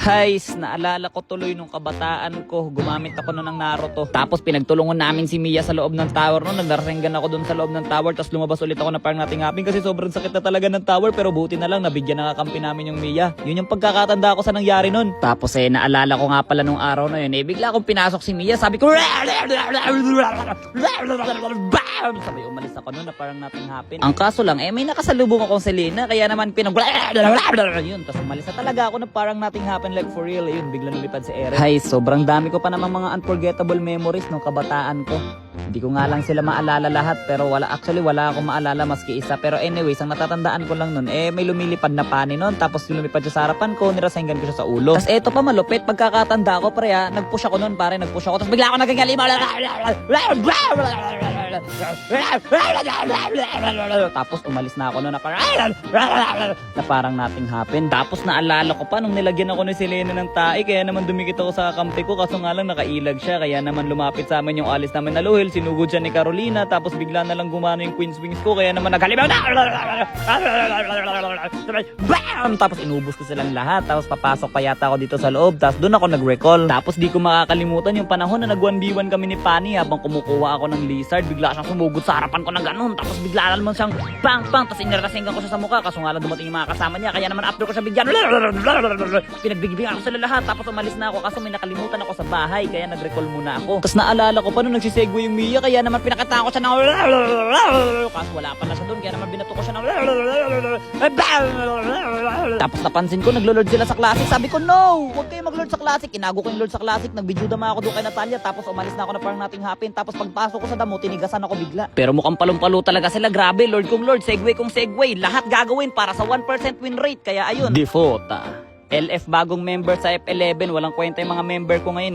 Guys, naalala ko tuloy nung kabataan ko, gumamit ako nun ng Naruto. Tapos pinagtulungan namin si Mia sa loob ng tower nun. Nagdarasenggan ako dun sa loob ng tower. Tapos lumabas ulit ako na parang natingapin kasi sobrang sakit na talaga ng tower. Pero buti na lang, nabigyan na kakampi namin yung Mia. Yun yung pagkakatanda ko sa nangyari nun. Tapos naalala ko nga pala nung araw na yun, bigla akong pinasok si Mia. Sabi ko, sabay umalis ako nun na parang natinghapin. Ang kaso lang, may nakasalubong akong Selena. Kaya naman yun. Tapos umalis na talaga ako na parang nothing happened, like for real. Ayun, biglang lumipad si Eren. Hay, sobrang dami ko pa namang mga unforgettable memories nung kabataan ko. Hindi ko nga lang sila maalala lahat, pero wala akong maalala maski isa. Pero anyways, ang natatandaan ko lang nun, may lumilipad na pani nun. Tapos lumipad siya sa harapan ko, nirasenggan ko siya sa ulo. Tapos eto pa malupit, pagkakatanda ko pre, nagpush ako nun pare, Tapos bigla ako nagagalima. Tapos umalis na ako nun na parang nothing happened. Tapos naalala ko pa nung nilagyan ako ni Selena ng tae, kaya naman dumikit ako sa kampi ko, kaso nga lang nakailag siya. Kaya naman lumapit sa amin yung alis namin na Luhil, sinugod siya ni Carolina. Tapos bigla na lang gumano yung Queen's Wings ko, kaya naman naghalimaw na. Bam! Tapos inubos ko silang lahat. Tapos papasok pa yata ako dito sa loob. Tapos doon ako nag-recall. Tapos di ko makakalimutan yung panahon na nag-1v1 kami ni Pani habang kumukuha ako ng lizard. Bigla siyang sumugod sa harapan ko ng ganun. Tapos bigla naman siyang bang bang. Tapos inirasenggan ko siya sa mukha. Kaso nga lang dumating yung mga kasama niya. Kaya naman after ko siya bigyan, pinagbigyan ako sila lahat. Tapos umalis na ako kaso may nakalimutan ako sa bahay. Kaya nag-recall muna ako. Tapos naalala ko pa nung nagsisegue yung Mia. Kaya naman pinakita ko siya ng kaso wala pa na siya doon. Kaya naman binato ko siya ng tapos napansin ko naglo-lord sila sa Classic. Sabi ko no, huwag kayo mag-lord sa Classic. Inago ko yung lord sa Classic. Nag-video dama ako doon kay Natalia. Tapos umalis na ako na parang nothing happened. Tapos pagpasok ko sa damo, tinigasan ako bigla. Pero mukhang palong-palo talaga sila. Grabe, lord kong lord, segway kong segway. Lahat gagawin para sa 1% win rate. Kaya ayun, Defota LF bagong member sa F11. Walang kwenta yung mga member ko ngayon